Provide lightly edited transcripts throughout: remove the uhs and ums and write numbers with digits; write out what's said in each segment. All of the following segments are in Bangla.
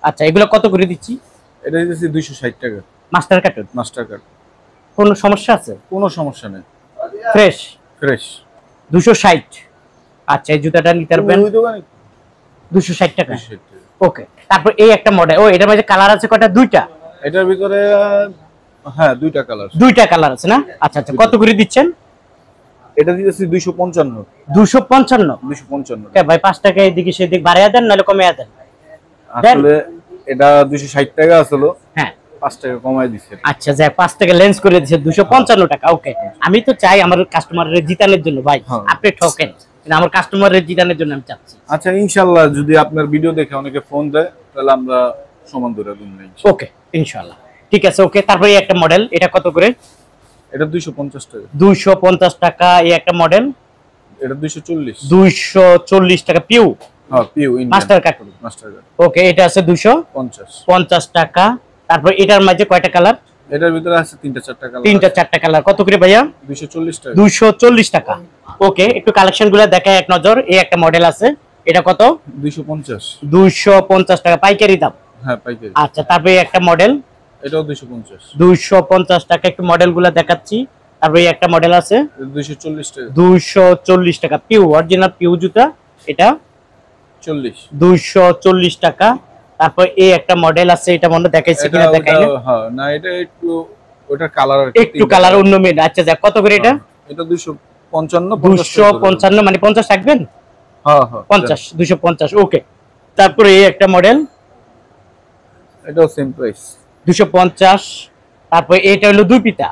আচ্ছা এগুলো কত করে দিচ্ছি? এটা দিতেছি 260 টাকা। Master cartoon. Master card. কোনো সমস্যা আছে? কোনো সমস্যা নেই। Fresh fresh 260। আচ্ছা এই জুতাটা নিতে পারবেন ওই দোকানে 260 টাকা। 260 টাকা। ওকে, তারপর এই একটা মডেল, ও এটার মধ্যে কালার আছে কয়টা? দুইটা। এটার ভিতরে হ্যাঁ দুইটা কালার। দুইটা কালার আছে না? আচ্ছা আচ্ছা, কত করে দিচ্ছেন? এটা দিতেছি 255। 255? 255 ওকে ভাই, 5 টাকা এদিকে সেদিক বাড়ায়া দেন নাহলে কমায়া দেন। আসলে এটা 260 টাকা আসলো, হ্যাঁ 5 টাকা কমায় দিছে। আচ্ছা যাক, 5 টাকা লেন্স করে দিয়েছে 255 টাকা। ওকে, আমি তো চাই আমার কাস্টমারের জিতানোর জন্য ভাই, আপনি ঠকেন, কিন্তু আমার কাস্টমারের জিতানোর জন্য আমি চাচ্ছি। আচ্ছা ইনশাআল্লাহ যদি আপনার ভিডিও দেখে অনেকে ফোন দেয় তাহলে আমরা সমান দরে দিন নেই। ওকে ইনশাআল্লাহ ঠিক আছে। ওকে, তারপরে এই একটা মডেল, এটা কত করে? এটা 250 টাকা। 250 টাকা এই একটা মডেল। এটা 240। 240 টাকা পিউ। হ্যাঁ পিউ master cartoon. Mastercard. Okay, এটা আছে 250 টাকা। তারপর এটার মাঝে কয়টা কালার? এটার ভিতরে আছে 3টা 4টা কালার। 3টা 4টা কালার। কত করে ভাইয়া? 240 টাকা। 240 টাকা। ওকে, একটু কালেকশনগুলো দেখায় এক নজর। এই একটা মডেল আছে, এটা কত? 250। 250 টাকা পাইকারি দাম। হ্যাঁ পাইকারি। আচ্ছা, তারপরে একটা মডেল, এটাও 250। 250 টাকা। একটু মডেলগুলো দেখাচ্ছি। তারপরে এই একটা মডেল আছে 240 টাকা। 240 টাকা পিউ, অরিজিনাল পিউ জুতা। এটা 40। 240 টাকা। তারপর এই একটা মডেল আছে, এটা মনে দেখাইছি কিনা দেখাই না। হ্যাঁ না এটা একটু ওটার কালার একটু কালার অন্য মেড। আচ্ছা যাক, কত করে এটা? এটা 255। 255 মানে 50 রাখবেন? হ্যাঁ হ্যাঁ 50, 250। ওকে, তারপরে এই একটা মডেল, এটাও সেম প্রাইস 250। তারপর এটা হলো দুই পিতা।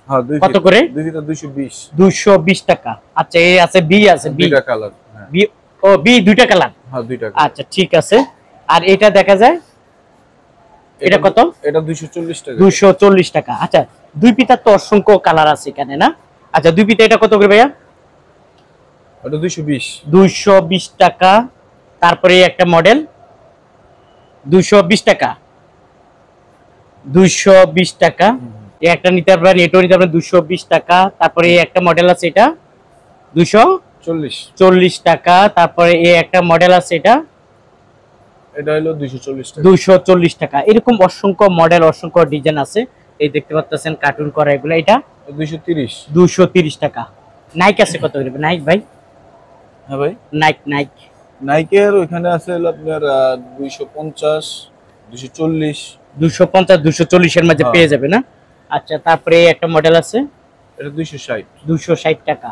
হ্যাঁ কত করে? দুই পিতা 220। 220 টাকা। আচ্ছা এই আছে বি, আছে বি। দুইটা কালার। হ্যাঁ বি, ও বি দুইটা কালার। হ্যাঁ দুইটা। আচ্ছা ঠিক আছে। আর এটা দেখা যায়, এটা কত? এটা 240 টাকা। 240 টাকা। আচ্ছা দুই পিতার তো অসংখ্য কালার আছে এখানে না? আচ্ছা দুই পিতা এটা কত করে ভাইয়া? এটা 220। 220 টাকা। তারপরে একটা মডেল 220 টাকা। 220 টাকা। এই একটা নিতে পারবেন, এটাও নিতে পারবেন 220 টাকা। তারপরে এই একটা মডেল আছে, এটা 240 টাকা। তারপরে এই একটা মডেল আছে, এটা হলো 240 টাকা। 240 টাকা। এরকম অসংখ্য মডেল, অসংখ্য ডিজাইন আছে। এই দেখতে পাচ্ছেন কার্টুন করা এগুলো। এটা 230। 230 টাকা। নাইক আছে কত করে? নাইক ভাই? হ্যাঁ ভাই নাইক নাইকের ওখানে আছে হলো আপনার 250 240। 250 240 এর মধ্যে পেয়ে যাবে না? আচ্ছা, তারপরে একটা মডেল আছে, এটা 260। 260 টাকা।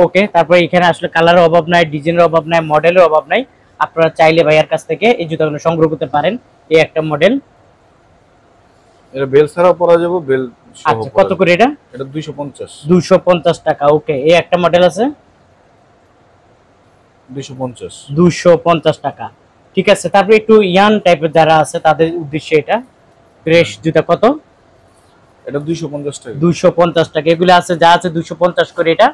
ওকে, তারপরে এখানে আসলে কালারের অভাব নাই, ডিজাইনের অভাব নাই, মডেলের অভাব নাই। আপনারা চাইলে ভাইয়ার কাছ থেকে এই জুতাগুলো সংগ্রহ করতে পারেন। এই একটা মডেল, এটা বেল ছাড়াও পরা যাবে, বেল সহ। আচ্ছা কত করে এটা? এটা 250। 250 টাকা। ওকে, এই একটা মডেল আছে 250। 250 টাকা। ঠিক আছে, তারপরে একটু ইয়াং টাইপের যারা আছে তাদের উদ্দেশ্যে এটা ফ্রেশ জুতা কত? এটা 250 টাকা। 250 টাকা। এগুলো আছে যা আছে 250 করে। এটা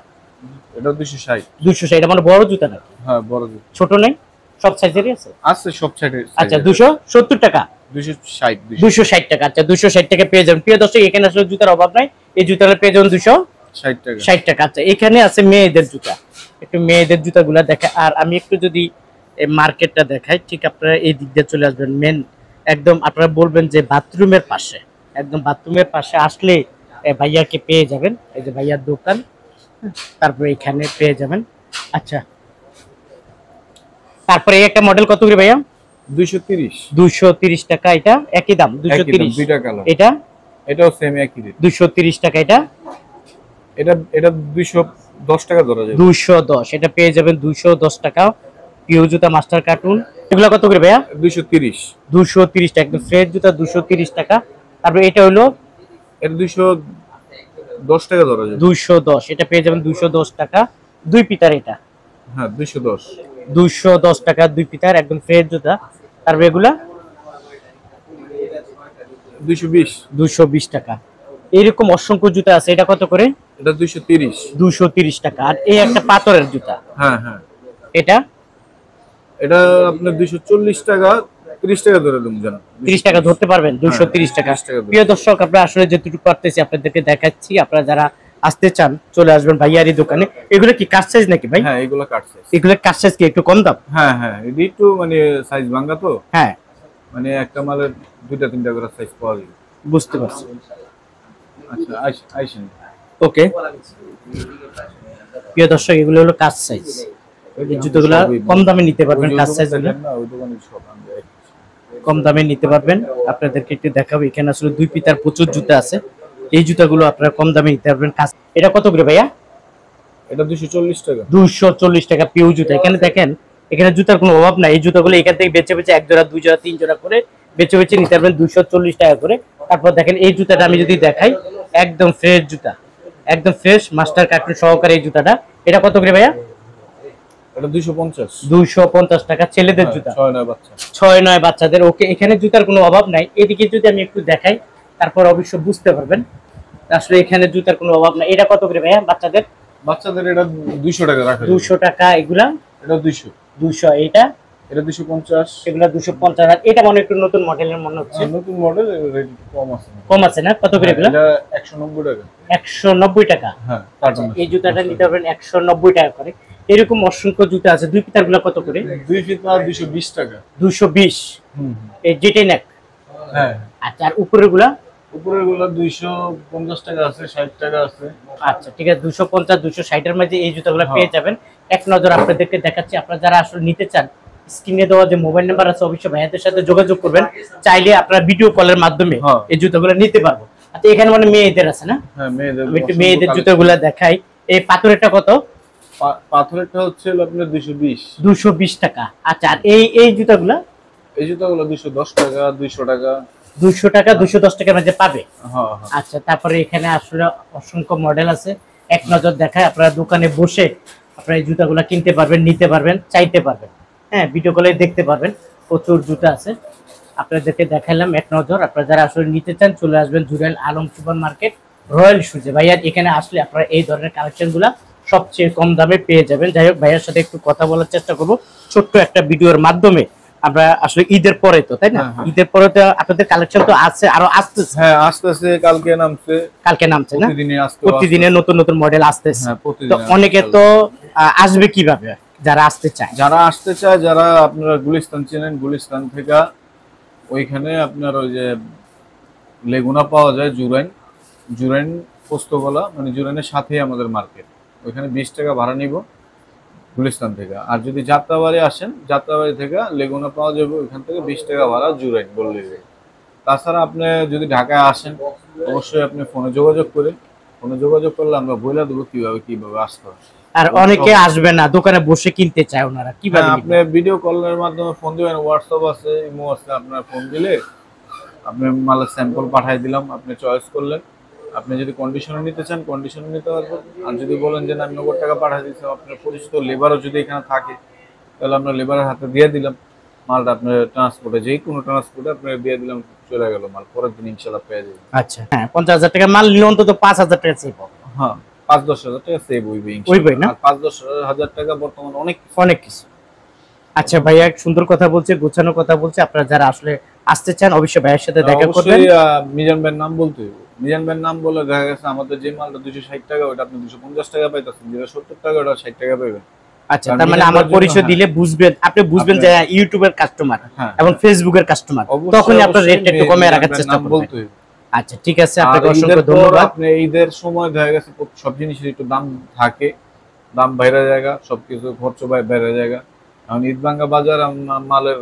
260। 260। এটা মানে বড় জুতা নাকি? হ্যাঁ বড় জুতা। ছোট নেই? সব সাইজেরই আছে? আছে সব সাইডে। আচ্ছা 270 টাকা। 260। 260 টাকা। আচ্ছা 260 টাকা পেয়ে যাবেন। প্রিয় দর্শক, এখানে আসলে জুতার অভাব নাই, এই জুতাটা পেয়ে যাবেন 260 টাকা। 60 টাকা। আচ্ছা এখানে আছে মেয়েদের জুতা, একটু মেয়েদের জুতাগুলো দেখে। আর আমি একটু যদি মার্কেটটা দেখাই, ঠিক আপনারা এই দিক দিয়ে চলে আসবেন। মেন একদম আপনারা বলবেন যে বাথরুমের পাশে, একদম বাথরুমের পাশে আসলে ভাইয়াকে পেয়ে যাবেন। এই যে ভাইয়ার দোকান, তারপরে এখানে পেয়ে যাবেন। আচ্ছা তারপরে এই একটা মডেল কত করে ভাইয়া? 230। 230 টাকা। এটা একই দাম 230। দুইটা কালার। এটা এটাও সেম একই রেট 230 টাকা। এটা এটা 210 টাকা ধরা যাবে। 210। এটা পেয়ে যাবেন 210 টাকা। পিও জুতা মাস্টার কার্টুন, এগুলো কত করে ভাইয়া? 230। 230 টাকা। একদম ফ্রেশ জুতা 230 টাকা। তারপর এটা হলো এটা 210 টাকা ধরা যাবে। 210। এটা পেয়ে যাবেন 210 টাকা। দুই পিতার এটা। হ্যাঁ 210। 210 টাকা দুই পিতার, একদম ফ্রেশ জুতা। তারপর এগুলা 220। 220 টাকা। এরকম অসংখ্য জুতা আছে। এটা কত করে? এটা 230। 230 টাকা। আর এই একটা পাথরের জুতা, হ্যাঁ হ্যাঁ এটা আপনার 240 টাকা। 30 টাকা ধরে দেন জান। 30 টাকা ধরতে পারবেন? 230 টাকা। প্রিয় দর্শক, আপনারা আসলে যেটুকু পারতেছি আপনাদেরকে দেখাচ্ছি। আপনারা যারা আসতে চান চলে আসবেন ভাইয়ারি দোকানে। এগুলো কি কাট সাইজ নাকি ভাই? হ্যাঁ এগুলো কাট সাইজ। এগুলো কাট সাইজ কি একটু কম দাম? হ্যাঁ হ্যাঁ এটা একটু মানে সাইজ ভাঙা তো। হ্যাঁ মানে একটা মালের 2টা 3টা করে সাইজ পাওয়া যায়। বুঝতে পারছি। আচ্ছা আইসেন। ওকে প্রিয় দর্শক, এগুলো হলো কাজ সাইজ। এই জুতোগুলো কম দামে নিতে পারবেন, কাজ সাইজ না ওই দোকানে সব আমরা কম দামে নিতে পারবেন। আপনাদেরকে একটু দেখাবো, এখানে আসলে 2 পিতার প্রচুর জুতা আছে। এই জুতাগুলো আপনারা কম দামে নিতে পারবেন। এটা কত করে ভাইয়া? এটা 240 টাকা। 240 টাকা পিউ জুতা। এখানে দেখেন, এখানে জুতার কোনো অভাব নাই। এই জুতাগুলো এখান থেকে বেচে বেচে 1 জোড়া 2 জোড়া 3 জোড়া করে বেচে বেচে নিতে পারবেন 240 টাকা করে। তারপর দেখেন এই জুতাটা আমি যদি দেখাই, একদম ফ্রেশ জুতা, একদম ফ্রেশ মাস্টার কার্টুন সহকারে এই জুতাটা। এটা কত করে ভাইয়া? এটা 250। 250 টাকা ছেলেদের জুতা, 6-9 বাচ্চা, 6-9 বাচ্চাদের। ওকে, এখানে জুতার কোনো অভাব নাই। এদিকে যদি আমি একটু দেখাই, তারপর অবশ্য বুঝতে পারবেন আসলে এখানে জুতার কোনো অভাব নাই। এটা কত করে ভাইয়া বাচ্চাদের? বাচ্চাদের এটা 200 টাকা রাখা। 200 টাকা এগুলা? এটা 200। 200 এটা? এটা 250। এগুলা 250। আর এটা মনে একটু নতুন মডেলের মনে হচ্ছে। নতুন মডেল, রেট কম আছে। কম আছে না? কত করে এগুলা? এটা 190 টাকা। 190 টাকা। হ্যাঁ, এই জুতাটা নিতে পারবেন 190 টাকা করে। এরকম অসংখ্য জুতা আছে। 2 পিতার গুলা কত করে? 2 ফিতা 220 টাকা। 220। এই যেটা নেক। হ্যাঁ। আচ্ছা, আর উপরের গুলা? উপরের গুলা 250 টাকা আছে, 60 টাকা আছে। আচ্ছা ঠিক আছে, 250 260 এর মধ্যে এই জুতাগুলো পেয়ে যাবেন। এক নজর আপনাদেরকে দেখাচ্ছি। আপনারা যারা আসলে নিতে চান, স্ক্রিনে দেওয়া যে মোবাইল নাম্বার আছে অবশ্যই ভাইয়াদের সাথে যোগাযোগ করবেন। চাইলে আপনারা ভিডিও কলের মাধ্যমে এই জুতাগুলো নিতে পারবো। আচ্ছা, এখানে মানে মেয়েদের আছে না? হ্যাঁ, মেয়েদের। আমি একটু মেয়েদের জুতাগুলো দেখাই। এই পাথরেরটা কত? পাথরেরটা হচ্ছে আপনার 220। 220 টাকা। আচ্ছা, আর এই জুতাগুলো? এই জুতাগুলো 210 টাকা, 200 টাকা। 200 টাকা 210 টাকার মধ্যে পাবে। হ্যাঁ। আচ্ছা, তারপরে এখানে আসলে অসংখ্য মডেল আছে। এক নজর দেখায়, আপনারা দোকানে বসে আপনারা এই জুতাগুলো কিনতে পারবেন, নিতে পারবেন, চাইতে পারবেন। হ্যাঁ, ভিডিও কলে দেখতে পারবেন। প্রচুর জুতা আছে, আপনাদেরকে দেখাইলাম এক নজর। আপনারা যারা আসলে নিতে চান চলে আসবেন জুরাইল আলম সুপার মার্কেট রয়্যাল শুজে। ভাইয়া এখানে আসলে আপনারা এই ধরনের কালেকশনগুলো সবচেয়ে কম দামে পেয়ে যাবেন। যাই হোক, ভাইয়ার সাথে একটু কথা বলার চেষ্টা করব ছোট্ট একটা ভিডিওর মাধ্যমে। আমরা আসলে ঈদের পরে তো, তাই না? ঈদের পরে তো আপনাদের কালেকশন তো আছে, আরো আসতেছে। হ্যাঁ, আসতেছে। কালকে নামছে না? প্রতিদিনে নতুন নতুন মডেল আসতেছে। তো অনেকে তো আসবে কিভাবে যারা আসতে চায়? যারা আপনারা গুলিস্তান চেনেন, গুলিস্তান থেকে ওইখানে আপনার ওই যে লেগুনা পাওয়া যায়, জুরাইন পোস্তগোলা, মানে জুরাইনের সাথেই আমাদের মার্কেট। ওইখানে 20 টাকা ভাড়া নিব গুলিস্তান থেকে। আর যদি যাত্রাবাড়ি আসেন, যাত্রাবাড়ি থেকে লেগুনা পাওয়া যাবে, ওইখান থেকে 20 টাকা ভাড়া জুরাইন বললে। তাছাড়া আপনি যদি ঢাকায় আসেন, অবশ্যই আপনি ফোনে যোগাযোগ করলে আমরা বলে দেবো কিভাবে আসতে হবে। আর অনেকে আসবে না, দোকানে বসে কিনতে চায়, ওনারা কিভাবে? আপনি ভিডিও কলের মাধ্যমে ফোন দিবেন, হোয়াটসঅ্যাপ আছে, ইমো আছে। আপনার ফোন দিলে আপনি মালের স্যাম্পল পাঠিয়ে দিলাম, আপনি চয়েস করলেন। আপনি যদি কন্ডিশনে নিতে চান, কন্ডিশনে নিতে পারবেন। আর যদি বলেন যে না, আমি নগদ টাকা পাঠিয়ে দিচ্ছি, আপনার পরিচিত লেবারও যদি এখানে থাকে, তাহলে আমরা লেবারের হাতে দিয়ে দিলাম মালটা। আপনার ট্রান্সপোর্টে, যে কোনো ট্রান্সপোর্টে আপনি দিয়ে দিলাম, চলে গেল মাল। পরের দিন ইনশাআল্লাহ পেয়ে যাবেন। আচ্ছা, হ্যাঁ, 50,000 টাকা মাল নিলে অন্তত 5,000 টাকা সেভ হবে। হ্যাঁ, 5-10 হাজার টাকা সেভ হইবে ইনশাআল্লাহ। আর 5-10 হাজার টাকা বর্তমানে অনেক কিছু। আচ্ছা ভাইয়া, সুন্দর কথা বলছে, গোছানো কথা বলছে। আপনারা যারা আসলে আসতে চান অবশ্যই ভাইয়ের সাথে দেখা করবেন। মিজান ভাইয়ের নাম বলতে হবে। মিজান ভাইয়ের নাম বলে দেখা গেছে আমাদের যে মালটা 260 টাকা, ওটা আপনি 250 টাকা পাইতেছেন। যেটা 70 টাকা, ওটা 60 টাকা পাবেন। আচ্ছা, তার মানে আমার পরিচয় দিলে বুঝবেন, আপনি বুঝবেন যে ইউটিউবের কাস্টমার এবং ফেসবুকের কাস্টমার, তখনই আপনার রেটটা একটু কমে রাখার চেষ্টা করবেন। আচ্ছা ঠিক আছে, আপনাকে অসংখ্য ধন্যবাদ। আপনি ঈদের সময় দেখা গেছে সব জিনিসের একটু দাম থাকে, দাম বাইরে জায়গা, সবকিছু খরচ বাইরে জায়গা। এখন ঈদভাঙ্গা বাজার মালের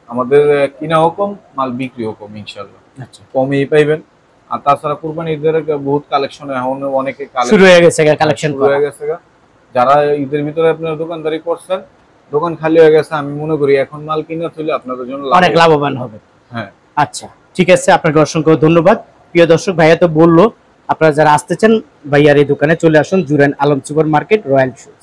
আমাদের কিনা হুকুম, মাল বিক্রি হুকুম ইনশাআল্লাহ। আচ্ছা, কমই পাইবেন। আর তাছাড়া কুরবানি ঈদের বহুত কালেকশন এখন অনেকে শুরু হয়ে গেছে, কালেকশন শুরু হয়ে গেছে। যারা ঈদের ভিতরে আপনারা দোকানদারি করছেন, দোকান খালি হয়ে গেছে, আমি মনে করি এখন মাল কিনা তুলে আপনাদের জন্য অনেক লাভবান হবে। হ্যাঁ, আচ্ছা ঠিক আছে, আপনাকে অসংখ্য ধন্যবাদ। প্রিয় দর্শক, ভাইয়া তো বললো আপনারা যারা আসতে চান ভাইয়ার এই দোকানে চলে আসুন, Jurail Alam super market royal shoes.